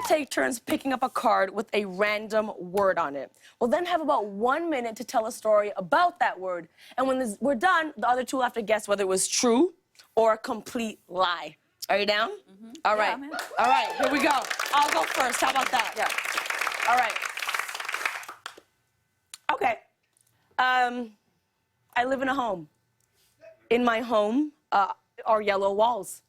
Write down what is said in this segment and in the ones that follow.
take turns picking up a card with a random word on it. We'll then have about 1 minute to tell a story about that word. And when we're done, the other two will have to guess whether it was true or a complete lie. Are you down? Mm-hmm. All right. Yeah, All right, here we go. I'll go first. How about that? Yeah. All right. Okay. I live in a home. In my home are yellow walls.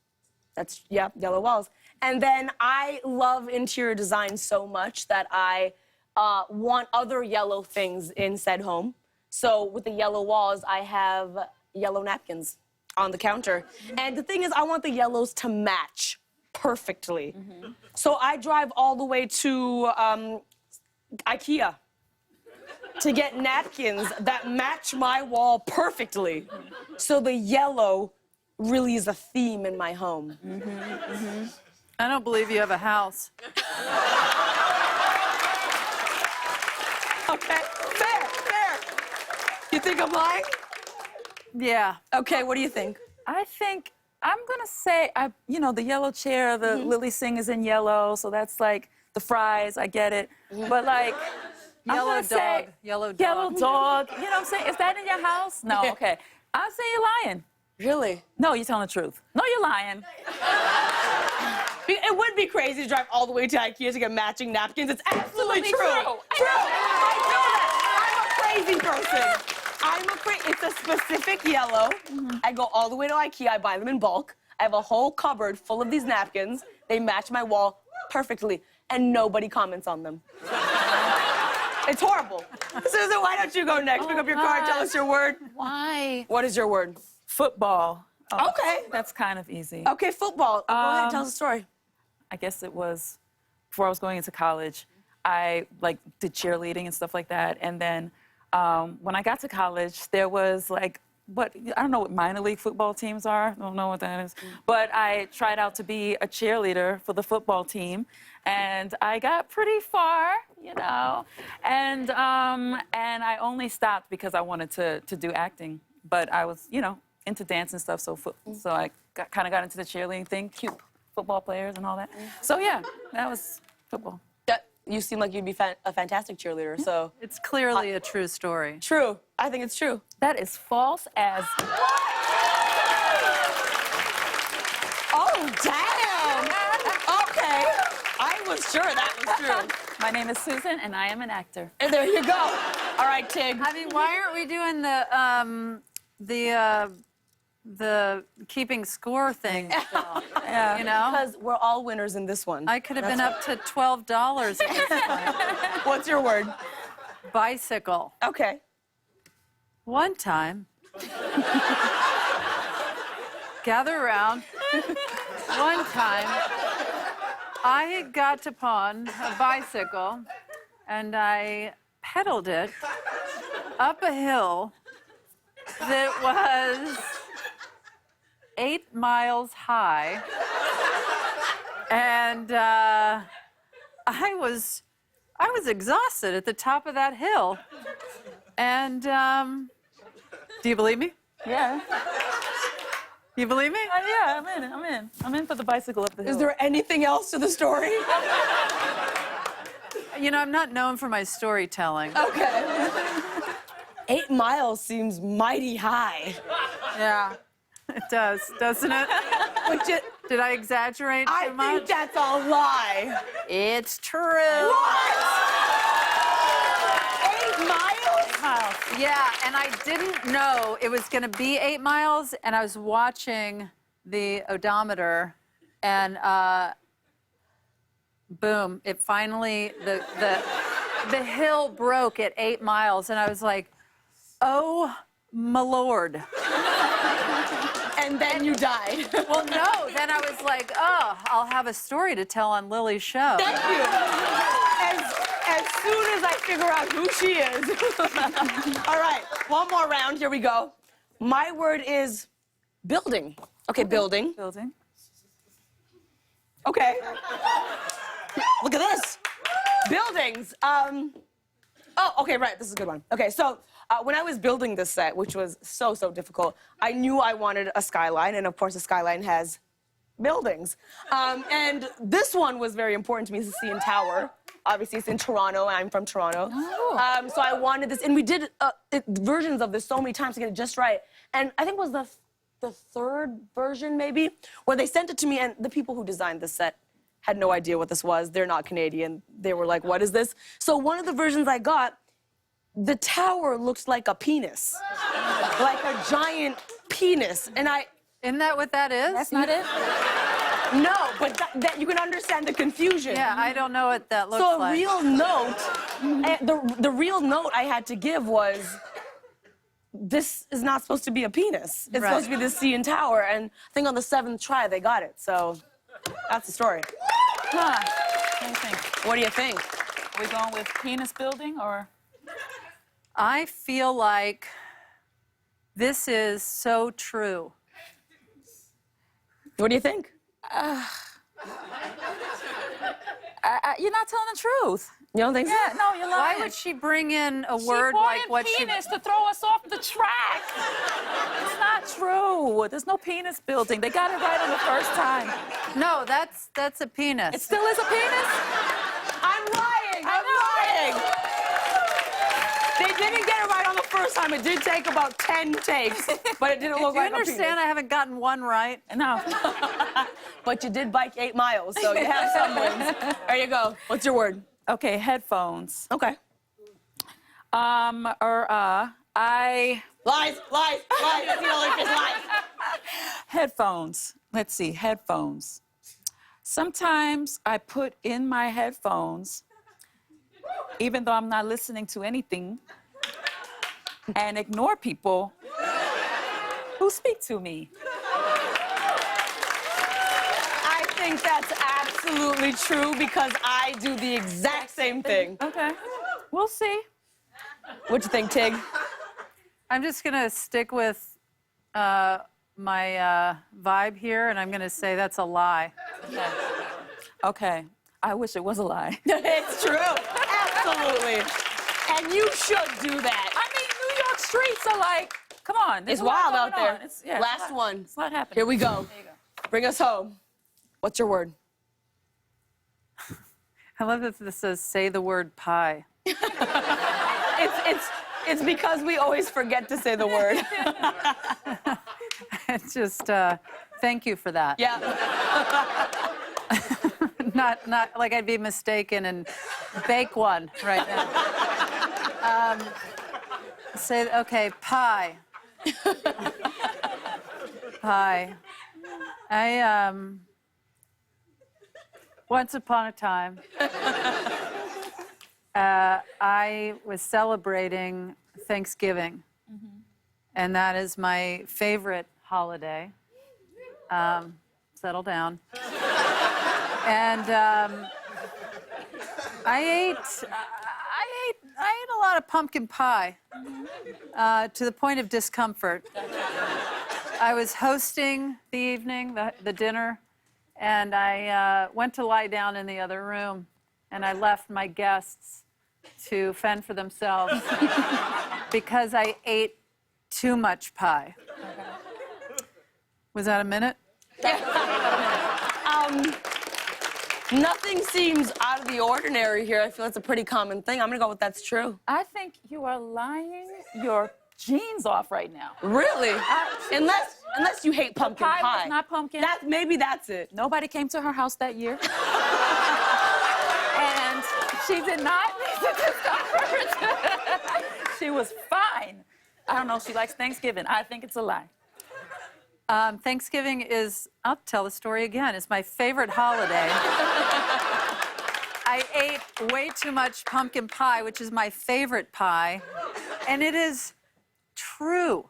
That's, yeah, yellow walls. And then I love interior design so much that I want other yellow things in said home. So with the yellow walls, I have yellow napkins on the counter. And the thing is, I want the yellows to match perfectly. Mm-hmm. So I drive all the way to IKEA to get napkins that match my wall perfectly. So the yellow really is a theme in my home. Mm-hmm, mm-hmm. I don't believe you have a house. Okay, fair, fair. You think I'm lying? Yeah. Okay, what do you think? I think I'm gonna say, you know, the yellow chair, the Lily Singh is in yellow, so that's like the fries. I get it, but like Yellow dog. Yellow dog. Yellow dog. You know what I'm saying? Is that in your house? No. Okay. I'll say you're lying. Really? No, you're telling the truth. No, you're lying. It would be crazy to drive all the way to IKEA to get matching napkins. It's absolutely true. True. I know that. I'm a crazy person. It's a specific yellow. I go all the way to IKEA. I buy them in bulk. I have a whole cupboard full of these napkins. They match my wall perfectly, and nobody comments on them. It's horrible. Susan, why don't you go next? Pick up your card. Tell us your word. Why? What is your word? Football. Oh, Okay. That's kind of easy. Okay, football. Go ahead and tell us a story. I guess it was before I was going into college. I like did cheerleading and stuff like that, and then when I got to college, there was like I don't know what minor league football teams are. I don't know what that is. But I tried out to be a cheerleader for the football team, and I got pretty far, you know. And I only stopped because I wanted to do acting, but I was, you know, into dance and stuff. So I kind of got into the cheerleading thing, cute football players and all that. So yeah, that was football. You seem like you'd be a fantastic cheerleader, so. It's clearly a true story. True. I think it's true. That is false as. Oh, damn! Okay. I was sure that was true. My name is Susan, and I am an actor. And there you go. All right, Tig. I mean, why aren't we doing the keeping score thing still? Yeah. You know? Because we're all winners in this one. I could have been up to $12 at this point. What's your word? Bicycle. Okay. One time, gather around. One time, I got upon a bicycle and I pedaled it up a hill that was 8 miles high. And I was exhausted at the top of that hill. And do you believe me? Yeah. You believe me? Yeah, I'm in. I'm in for the bicycle up the hill. Is there anything else to the story? You know, I'm not known for my storytelling. Okay. 8 miles seems mighty high. Yeah, it does, doesn't it? Did I exaggerate too much? I think that's a lie. It's true. What? 8 miles? 8 miles. Yeah, and I didn't know it was going to be 8 miles, and I was watching the odometer, and boom! It finally the hill broke at 8 miles, and I was like, "Oh, my Lord!" And then you died. Well, no. Then I was like, "Oh, I'll have a story to tell on Lily's show." Thank you. As soon as I figure out who she is. All right, one more round. Here we go. My word is building. Okay, building. Building. Okay. Look at this. Buildings. Oh, okay, right. This is a good one. Okay, so when I was building this set, which was so difficult, I knew I wanted a skyline, and of course, a skyline has buildings. And this one was very important to me. It's the CN Tower. Obviously, it's in Toronto. I'm from Toronto. Oh. So I wanted this, and we did versions of this so many times to get it just right. And I think it was the third version, maybe, where they sent it to me, and the people who designed the set had no idea what this was. They're not Canadian. They were like, what is this? So one of the versions I got, the tower looks like a penis. Like a giant penis. And Isn't that what that is? That's not it? no, but that you can understand the confusion. Yeah, I don't know what that looks So a like. real note, the real note I had to give was, this is not supposed to be a penis. It's Right. supposed to be the CN Tower. And I think on the 7th try, they got it. So that's the story. Huh. What do you think? What do you think? Are we going with penis building or? I feel like this is so true. What do you think? You're not telling the truth. You don't think so? Yeah, no, you're lying. Why would she bring in a She word brought like in what she... penis to throw us off the track. It's not true. There's no penis building. They got it right on the first time. No, that's a penis. It still is a penis? I'm lying. I'm lying. They didn't get it right on the first time. It did take about 10 takes, but it didn't look Do you like a penis. understand I haven't gotten one right? No. But you did bike 8 miles, so you have some wins. There you go. What's your word? Okay, headphones. Okay. I Lies, lies, lies. That's the only fish, lies. headphones. Let's see, headphones. Sometimes I put in my headphones, even though I'm not listening to anything, and ignore people who speak to me. I think that's absolutely true because I do the exact same thing. Okay, we'll see. What you think, Tig? I'm just going to stick with my vibe here, and I'm going to say that's a lie. Okay, I wish it was a lie. It's true. Absolutely. And you should do that. I mean, New York streets are like, come on. there's It's a lot wild out going there. on. It's, yeah, Last it's a lot- one. It's a lot happening. Here we go. There you go. Bring us home. What's your word? I love that this says, say the word pie. It's because we always forget to say the word. It's just, thank you for that. Yeah. Not like I'd be mistaken and bake one right now. Say, okay, pie. Pie. Once upon a time, I was celebrating Thanksgiving, and that is my favorite holiday. Settle down. And I ate a lot of pumpkin pie to the point of discomfort. I was hosting the evening, the dinner, and I went to lie down in the other room, and I left my guests to fend for themselves because I ate too much pie. Was that a minute? Nothing seems out of the ordinary here. I feel it's a pretty common thing. I'm gonna go with that's true. I think you are lying your jeans off right now. Really? Unless you hate pumpkin Pie pie. was not pumpkin. Maybe that's it. Nobody came to her house that year. And she did not need the discomfort. She was fine. I don't know if she likes Thanksgiving. I think it's a lie. Thanksgiving is, I'll tell the story again, it's my favorite holiday. I ate way too much pumpkin pie, which is my favorite pie, and it is true.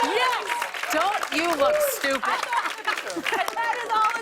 Yes! Don't you look stupid. And that is all